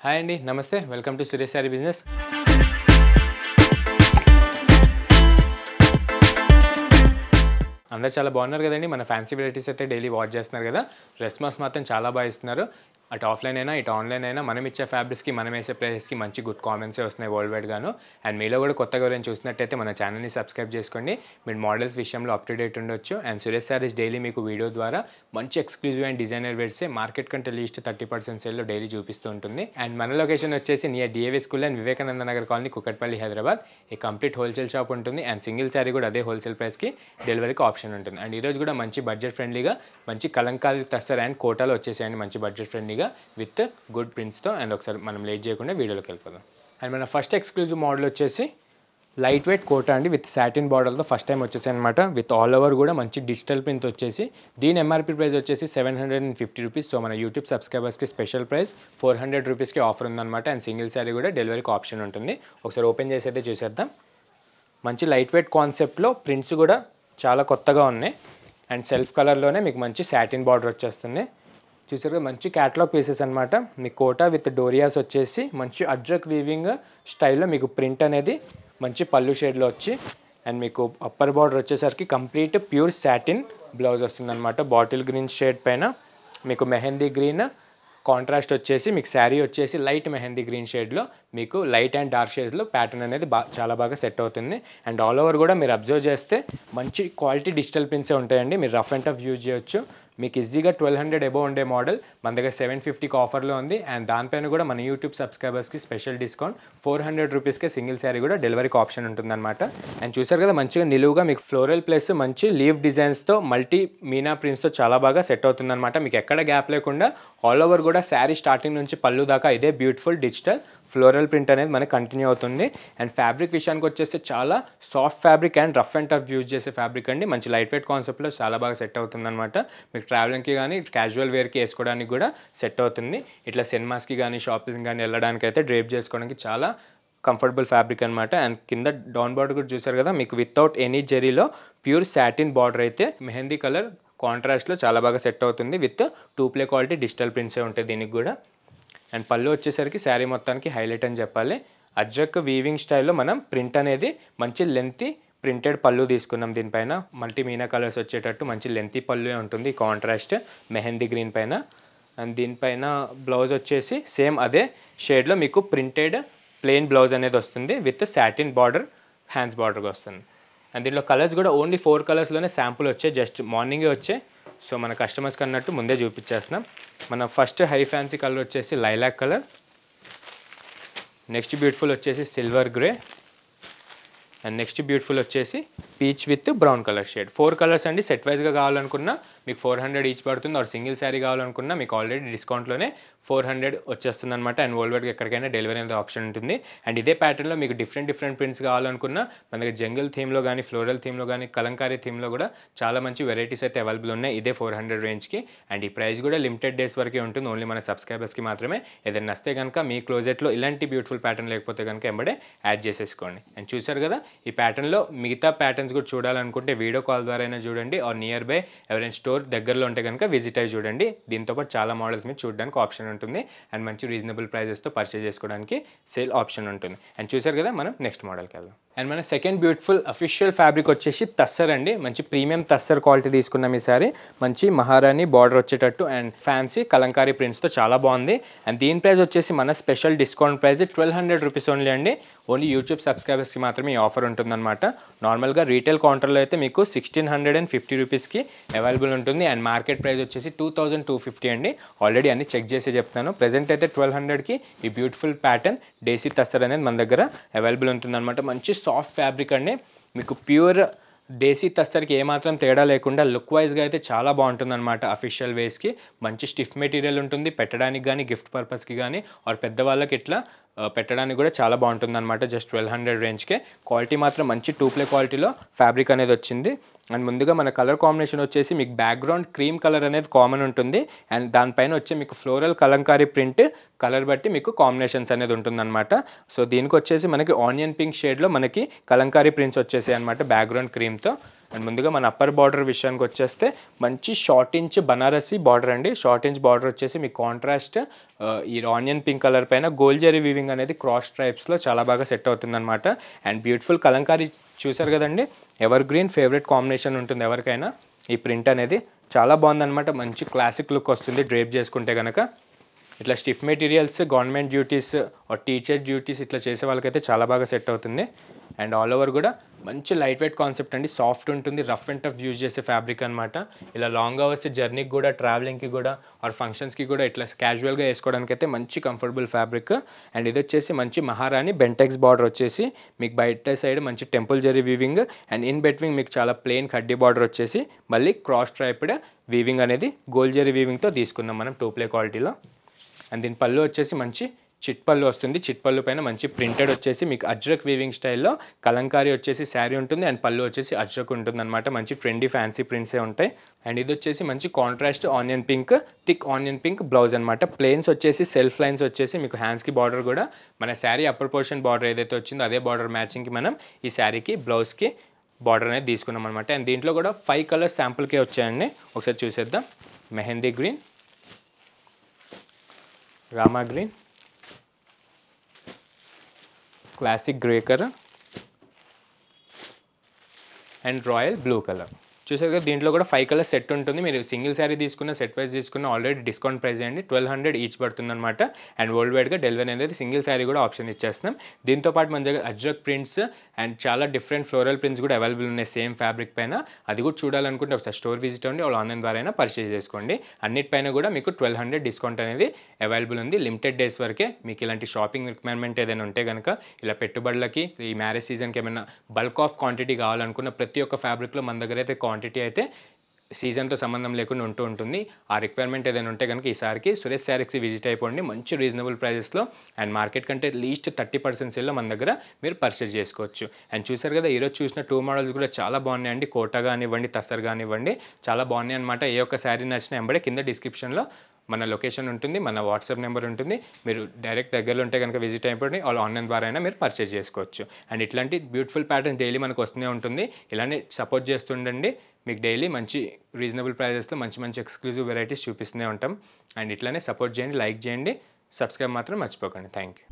Hi అండి, నమస్తే. Welcome to Suresh sorry business. అందరూ చాలా బాగున్నారు కదండి. మన ఫ్యాన్సీ వెరైటీస్ అయితే డైలీ వాచ్ చేస్తున్నారు కదా. రెస్పాన్స్ మాత్రం చాలా బాగా ఇస్తున్నారు. అటు ఆఫ్లైన్ అయినా ఇటు ఆన్లైన్ అయినా మనం ఇచ్చే ఫ్యాబ్రిక్స్కి మనం వేసే ప్రైసెస్కి మంచి గుడ్ కామెంట్సే వస్తున్నాయి వరల్డ్ వైడ్ గాను. అండ్ మీలో కూడా కొత్తగా ఎవరైనా చూసినట్టయితే మన ఛానల్ని సబ్స్క్రైబ్ చేసుకోండి. మీరు మోడల్స్ విషయంలో అప్ టు డేట్ ఉండొచ్చు. అండ్ సురేష్ సారీస్ డైలీ మీకు వీడియో ద్వారా మంచి ఎక్స్క్లూజివ్ అండ్ డిజైనర్ వేర్సే మార్కెట్ కంటే లీస్ట్ 30% సేల్లో డైలీ చూపిస్తూ ఉంటుంది. అండ్ మన లొకేషన్ వచ్చేసి near DAV school and Vivekananda Nagar colony, Kukatpally, Hyderabad. ఈ కంప్లీట్ హోల్సేల్ షాప్ ఉంటుంది. అండ్ సింగిల్ శారీ కూడా అదే హోల్సేల్ ప్రైస్కి డెలివరీకి ఆప్షన్ ఉంటుంది. అండ్ ఈరోజు కూడా మంచి బడ్జెట్ ఫ్రెండ్లీగా మంచి కలంకారీ టస్సర్ అండ్ కోటాలో వచ్చేసేయండి మంచి బడ్జెట్ ఫ్రెండ్లీగా విత్ గుడ్ ప్రింట్స్తో. అండ్ ఒకసారి మనం లేట్ చేయకుండా వీడియోలోకి వెళ్ళిపోదాం. అండ్ మన ఫస్ట్ ఎక్స్క్లూజివ్ మోడల్ వచ్చేసి లైట్ వెయిట్ కోటా అండి, విత్ సాటిన్ బార్డర్తో ఫస్ట్ టైం వచ్చేసాయి అనమాట. విత్ ఆల్ ఓవర్ కూడా మంచి డిజిటల్ ప్రింట్ వచ్చేసి దీని ఎంఆర్పీ ప్రైస్ వచ్చేసి 750 రూపీస్. సో మన యూట్యూబ్ సబ్స్క్రైబర్స్కి స్పెషల్ ప్రైస్ 400 రూపీస్కి ఆఫర్ ఉందన్నమాట. అండ్ సింగిల్ శారీ కూడా డెలివరీకి ఆప్షన్ ఉంటుంది. ఒకసారి ఓపెన్ చేసి అయితే చూసేద్దాం. మంచి లైట్ వెయిట్ కాన్సెప్ట్లో ప్రింట్స్ కూడా చాలా కొత్తగా ఉన్నాయి. అండ్ సెల్ఫ్ కలర్లోనే మీకు మంచి సాటిన్ బార్డర్ వచ్చేస్తుంది. చూసారుగా మంచి క్యాటలాగ్ పీసెస్ అనమాట. మీ కోటా విత్ డోరియాస్ వచ్చేసి మంచి అజ్రక్ వీవింగ్ స్టైల్లో మీకు ప్రింట్ అనేది మంచి పళ్ళు షేడ్లో వచ్చి, అండ్ మీకు అప్పర్ బార్డర్ వచ్చేసరికి కంప్లీట్ ప్యూర్ సాటిన్ బ్లౌజ్ వస్తుందన్నమాట. బాటిల్ గ్రీన్ షేడ్ పైన మీకు మెహందీ గ్రీన్ కాంట్రాస్ట్ వచ్చేసి మీకు శారీ వచ్చేసి లైట్ మెహందీ గ్రీన్ షేడ్లో మీకు లైట్ అండ్ డార్క్ షేడ్లో ప్యాటర్న్ అనేది చాలా బాగా సెట్ అవుతుంది. అండ్ ఆల్ ఓవర్ కూడా మీరు అబ్జర్వ్ చేస్తే మంచి క్వాలిటీ డిజిటల్ ప్రింట్సే ఉంటాయండి. మీరు రఫ్ అండ్ టఫ్ యూజ్ చేయొచ్చు. మీకు ఈజీగా 1200 అబోవ్ ఉండే మోడల్ మన దగ్గర 750కి ఆఫర్లో ఉంది. అండ్ దానిపైన కూడా మన యూట్యూబ్ సబ్స్క్రైబర్స్కి స్పెషల్ డిస్కౌంట్ 400 రూపీస్కే సింగిల్ శారీ కూడా డెలివరీకి ఆప్షన్ ఉంటుందన్నమాట. అండ్ చూసారు కదా మంచిగా నిలువుగా మీకు ఫ్లోరల్ ప్లస్ మంచి లీవ్ డిజైన్స్తో మల్టీ మీనా ప్రింట్స్తో చాలా బాగా సెట్ అవుతుందన్నమాట. మీకు ఎక్కడ గ్యాప్ లేకుండా ఆల్ ఓవర్ కూడా శారీ స్టార్టింగ్ నుంచి పళ్ళు దాకా ఇదే బ్యూటిఫుల్ డిజిటల్ ఫ్లోరల్ ప్రింట్ అనేది మనకి కంటిన్యూ అవుతుంది. అండ్ ఫ్యాబ్రిక్ విషయానికి వచ్చేస్తే చాలా soft fabric and rough and tough use చేసే ఫ్యాబ్రిక్ అండి. మంచి లైట్ వెయిట్ కాన్సెప్ట్లో చాలా బాగా సెట్ అవుతుంది అనమాట. మీకు ట్రావెలింగ్కి కానీ క్యాజువల్ వేర్కి వేసుకోవడానికి కూడా సెట్ అవుతుంది. ఇట్లా సినిమాస్కి కానీ షాపింగ్ కానీ వెళ్ళడానికి అయితే డ్రేప్ చేసుకోవడానికి చాలా కంఫర్టబుల్ ఫ్యాబ్రిక్ అనమాట. అండ్ కింద డౌన్ బార్డర్ కూడా చూసారు కదా మీకు వితౌట్ ఎనీ జెరీలో ప్యూర్ సాటిన్ బార్డర్ అయితే మెహందీ కలర్ కాంట్రాస్ట్లో చాలా బాగా సెట్ అవుతుంది. విత్ 2 ప్లే క్వాలిటీ డిజిటల్ ప్రింట్సే ఉంటాయి దీనికి కూడా. అండ్ పళ్ళు వచ్చేసరికి శారీ మొత్తానికి హైలైట్ అని చెప్పాలి. అజ్రక్ వీవింగ్ స్టైల్లో మనం ప్రింట్ అనేది మంచి లెంతీ ప్రింటెడ్ పళ్ళు తీసుకున్నాం. దీనిపైన మల్టీ మీనా కలర్స్ వచ్చేటట్టు మంచి లెంతీ పళ్ళు ఉంటుంది కాంట్రాస్ట్ మెహందీ గ్రీన్ పైన. అండ్ దీనిపైన బ్లౌజ్ వచ్చేసి సేమ్ అదే షేడ్లో మీకు ప్రింటెడ్ ప్లెయిన్ బ్లౌజ్ అనేది వస్తుంది విత్ సాటిన్ బార్డర్ హ్యాండ్స్ బార్డర్గా వస్తుంది. అండ్ దీంట్లో కలర్స్ కూడా ఓన్లీ 4 కలర్స్లోనే శాంపుల్ వచ్చాయి. జస్ట్ మార్నింగే వచ్చాయి. సో మన కస్టమర్స్కి అన్నట్టు ముందే చూపించేస్తున్నాం. మన ఫస్ట్ హై ఫ్యాన్సీ కలర్ వచ్చేసి లైలాక్ కలర్. నెక్స్ట్ బ్యూటిఫుల్ వచ్చేసి silver grey. And next beautiful వచ్చేసి peach with brown colour shade. 4 colours అండి. సెట్ వైజ్గా కావాలనుకున్నా మీకు 400 ఈచ్ పడుతుంది. ఆర్ సింగిల్ శారీ కావాలనుకున్నా మీకు ఆల్రెడీ డిస్కౌంట్లోనే 400 వచ్చేస్తుంది అనమాట. అండ్ వరల్డ్ వైడ్గా ఎక్కడికైనా డెలివరీ అనేది ఆప్షన్ ఉంటుంది. అండ్ ఇదే ప్యాటర్న్లో మీకు డిఫరెంట్ ప్రింట్స్ కావాలనుకున్నా మన దగ్గర జంగిల్ థీమ్లో కానీ ఫ్లోరల్ థీమ్లో కానీ కలంకారీ థీమ్లో కూడా చాలా మంచి వెరైటీస్ అయితే అవైలబుల్ ఉన్నాయి ఇదే 400 రేంజ్కి. అండ్ ఈ ప్రైస్ కూడా లిమిటెడ్ డేస్ వరకే ఉంటుంది. ఓన్లీ మన సబ్స్క్రైబర్స్కి మాత్రమే. ఏదైనా నస్తే కనుక మీ క్లోజెట్లో ఇలాంటి బ్యూటిఫుల్ ప్యాటర్న్ లేకపోతే కనుక ఎంబడే యాడ్ చేసేసుకోండి. అండ్ చూసారు కదా ఈ ప్యాటర్న్లో మిగతా ప్యాటర్న్స్ కూడా చూడాలనుకుంటే వీడియో కాల్ ద్వారా అయినా చూడండి. ఆర్ నియర్ బై ఎవరైనా స్టోర్ దగ్గరలో ఉంటే కనుక విజిట్ అయ్యి చూడండి. దీంతోపాటు చాలా మోడల్స్ మీద చూడడానికి ఆప్షన్ ఉంటుంది. అండ్ మంచి రీజనబుల్ ప్రైజెస్తో పర్చేజ్ చేసుకోవడానికి సేల్ ఆప్షన్ ఉంటుంది. అండ్ చూసారు కదా మనం నెక్స్ట్ మోడల్కి వెళ్దాం. అండ్ మన సెకండ్ బ్యూటిఫుల్ అఫీషియల్ ఫ్యాబ్రిక్ వచ్చేసి టస్సర్ అండి. మంచి ప్రీమియం టస్సర్ క్వాలిటీ తీసుకున్నాం ఈసారి. మంచి మహారాణి బార్డర్ వచ్చేటట్టు అండ్ ఫ్యాన్సీ కలంకారీ ప్రింట్స్తో చాలా బాగుంది. అండ్ దీని ప్రైస్ వచ్చేసి మన special discount price 1200 rupees only అండి. ఓన్లీ యూట్యూబ్ సబ్స్క్రైబర్స్కి మాత్రమే ఈ ఆఫర్ ఉంటుందన్నమాట. నార్మల్గా రీటైల్ కౌంటర్లో అయితే మీకు 1650 రూపీస్కి అవైలబుల్ ఉంటుంది. అండ్ మార్కెట్ ప్రైస్ వచ్చేసి 2250 అండి. ఆల్రెడీ అన్ని చెక్ చేసి చెప్తాను. ప్రెజెంట్ అయితే 1200కి ఈ బ్యూటిఫుల్ ప్యాటర్న్ డేసీ టస్సర్ అనేది మన దగ్గర అవైలబుల్ ఉంటుందన్నమాట. మంచి సాఫ్ట్ ఫ్యాబ్రిక్ అండి. మీకు ప్యూర్ దేశీ టస్సర్కి ఏమాత్రం తేడా లేకుండా లుక్ వైజ్గా అయితే చాలా బాగుంటుంది అనమాట. అఫీషియల్ వేస్కి మంచి స్టిఫ్ మెటీరియల్ ఉంటుంది. పెట్టడానికి కానీ గిఫ్ట్ పర్పస్కి కానీ ఆర్ పెద్దవాళ్ళకి ఇట్లా పెట్టడానికి కూడా చాలా బాగుంటుంది అనమాట. జస్ట్ 1200 రేంజ్కే. క్వాలిటీ మాత్రం మంచి 2 ప్లే క్వాలిటీలో ఫ్యాబ్రిక్ అనేది వచ్చింది. అండ్ ముందుగా మన కలర్ కాంబినేషన్ వచ్చేసి మీకు బ్యాక్గ్రౌండ్ క్రీమ్ కలర్ అనేది కామన్ ఉంటుంది. అండ్ దానిపైన వచ్చే మీకు ఫ్లోరల్ కలంకారీ ప్రింట్ కలర్ బట్టి మీకు కాంబినేషన్స్ అనేది ఉంటుందన్నమాట. సో దీనికి వచ్చేసి మనకి ఆనియన్ పింక్ షేడ్లో మనకి కలంకారీ ప్రింట్స్ వచ్చేసాయి అనమాట బ్యాక్గ్రౌండ్ క్రీమ్తో. అండ్ ముందుగా మన అప్పర్ బార్డర్ విషయానికి వచ్చేస్తే మంచి షార్ట్ ఇంచ్ బనారసి బార్డర్ అండి. షార్ట్ ఇంచ్ బార్డర్ వచ్చేసి మీకు కాంట్రాస్ట్ ఈ ఆనియన్ పింక్ కలర్ పైన గోల్డ్ జరీ వీవింగ్ అనేది క్రాస్ స్ట్రైప్స్లో చాలా బాగా సెట్ అవుతుందన్నమాట. అండ్ బ్యూటిఫుల్ కలంకారీ చూసారు కదండి, ఎవర్ గ్రీన్ ఫేవరెట్ కాంబినేషన్ ఉంటుంది ఎవరికైనా. ఈ ప్రింట్ అనేది చాలా బాగుందన్నమాట, మంచి క్లాసిక్ లుక్ వస్తుంది డ్రేప్ చేసుకుంటే కనుక. ఇట్లా stiff materials, government duties teacher duties ఇట్లా చేసే వాళ్ళకైతే చాలా బాగా సెట్ అవుతుంది. అండ్ ఆల్ ఓవర్ కూడా మంచి లైట్ వెయిట్ కాన్సెప్ట్ అండి, సాఫ్ట్ ఉంటుంది, రఫ్ అండ్ టఫ్ యూజ్ చేసే ఫ్యాబ్రిక్ అనమాట. ఇలా లాంగ్ అవర్స్ జర్నీకి కూడా, ట్రావెలింగ్కి కూడా ఆర్ ఫంక్షన్స్కి కూడా ఇట్లా క్యాజువల్గా వేసుకోవడానికి అయితే మంచి కంఫర్టబుల్ ఫ్యాబ్రిక్. అండ్ ఇది వచ్చేసి మంచి మహారాణి బెంటెక్స్ బార్డర్ వచ్చేసి మీకు బయట సైడ్ మంచి temple zari weaving and in between మీకు చాలా ప్లెయిన్ కడ్డీ బార్డర్ వచ్చేసి మళ్ళీ క్రాస్ స్ట్రైప్డ్ వీవింగ్ అనేది గోల్డ్ జరీ వీవింగ్తో తీసుకున్నాం మనం 2 క్వాలిటీలో. అండ్ దీని పళ్ళు వచ్చేసి మంచి చిట్ పళ్ళు వస్తుంది. చిట్ పళ్ళు పైన మంచి ప్రింటెడ్ వచ్చేసి మీకు అజ్రక్ వీవింగ్ స్టైల్లో కలంకారీ వచ్చేసి శారీ ఉంటుంది అండ్ పళ్ళు వచ్చేసి అజ్రక్ ఉంటుంది అనమాట. మంచి ట్రెండీ ఫ్యాన్సీ ప్రింట్సే ఉంటాయి. అండ్ ఇది వచ్చేసి మంచి contrast onion pink, thick onion pink blouse అనమాట. ప్లెయిన్స్ వచ్చేసి సెల్ఫ్ లైన్స్ వచ్చేసి మీకు హ్యాండ్స్కి బార్డర్ కూడా మన శారీ అప్పర్ పోర్షన్ బార్డర్ ఏదైతే వచ్చిందో అదే బార్డర్ మ్యాచింగ్కి మనం ఈ శారీకి బ్లౌజ్కి బార్డర్ అనేది తీసుకున్నాం అనమాట. అండ్ దీంట్లో కూడా 5 కలర్స్ శాంపుల్కే వచ్చాయండి, ఒకసారి చూసేద్దాం. Mehndi green, Rama green, classic grey colour and royal blue colour. చూసారు కదా, దీంట్లో కూడా 5 కలర్ సెట్ ఉంటుంది. మీరు సింగిల్ శారీ తీసుకున్న, సెట్ వైజ్ తీసుకున్న ఆల్రెడీ డిస్కౌంట్ ప్రైస్ అండి 1200 ఈచ్ పడుతుంది అనమాట. అండ్ వరల్డ్ వైడ్గా డెలివరీ అనేది సింగిల్ శారీ కూడా ఆప్షన్ ఇచ్చేస్తున్నాం. దీంతోపాటు మన దగ్గర అజ్రక్ ప్రింట్స్ అండ్ చాలా డిఫరెంట్ ఫ్లోరల్ ప్రింట్స్ కూడా అవైలబుల్ ఉన్నాయి సేమ్ ఫ్యాబ్రిక్ పైన. అది కూడా చూడాలనుకుంటే ఒకసారి స్టోర్ విజిట్ అవ్వండి, వాళ్ళు ఆన్లైన్ ద్వారా అయినా పర్చేజ్ చేసుకోండి. అన్నిటిపైన కూడా మీకు 1200 డిస్కౌంట్ అనేది అవైలబుల్ ఉంది. లిమిటెడ్ డేస్ వరకే. మీకు ఇలాంటి షాపింగ్ రిక్వైర్మెంట్ ఏదైనా ఉంటే కనుక, ఇలా పెట్టుబడులకి ఈ మ్యారేజ్ సీజన్కి ఏమైనా బల్క్ ఆఫ్ క్వాంటిటీ కావాలనుకున్న ప్రతి ఒక్క ఫ్యాబ్రిక్లో మన దగ్గర అయితే క్వాంటిటీ అయితే సీజన్తో సంబంధం లేకుండా ఉంటుంది. ఆ రిక్వైర్మెంట్ ఏదైనా ఉంటే కనుక ఈసారికి సురేష్ శారీస్కి విజిట్ అయిపోండి, మంచి రీజనబుల్ ప్రైజెస్లో అండ్ మార్కెట్ కంటే లీస్ట్ 30% సేల్లో మన దగ్గర మీరు పర్చేజ్ చేసుకోవచ్చు. అండ్ చూసారు కదా, ఈరోజు చూసిన 2 మోడల్స్ కూడా చాలా బాగున్నాయండి. కోటా కానివ్వండి, తస్సర్ కానివ్వండి, చాలా బాగున్నాయి అనమాట. ఏ ఒక్క శారీ నచ్చినా వెంబడే కింద డిస్క్రిప్షన్లో మన లొకేషన్ ఉంటుంది, మన వాట్సాప్ నెంబర్ ఉంటుంది. మీరు డైరెక్ట్ దగ్గరలో ఉంటే కనుక విజిట్ అయిపోయి వాళ్ళు ఆన్లైన్ ద్వారా అయినా మీరు పర్చేజ్ చేసుకోవచ్చు. అండ్ ఇట్లాంటి బ్యూటిఫుల్ ప్యాటర్న్స్ డైలీ మనకు వస్తూనే ఉంటుంది. ఇలానే సపోర్ట్ చేస్తుండండి. మీకు డైలీ మంచి రీజనబుల్ ప్రైజెస్లో మంచి మంచి ఎక్స్క్లూజివ్ వెరైటీస్ చూపిస్తూనే ఉంటాం. అండ్ ఇట్లానే సపోర్ట్ చేయండి, లైక్ చేయండి, సబ్స్క్రైబ్ మాత్రం మర్చిపోకండి. Thank you.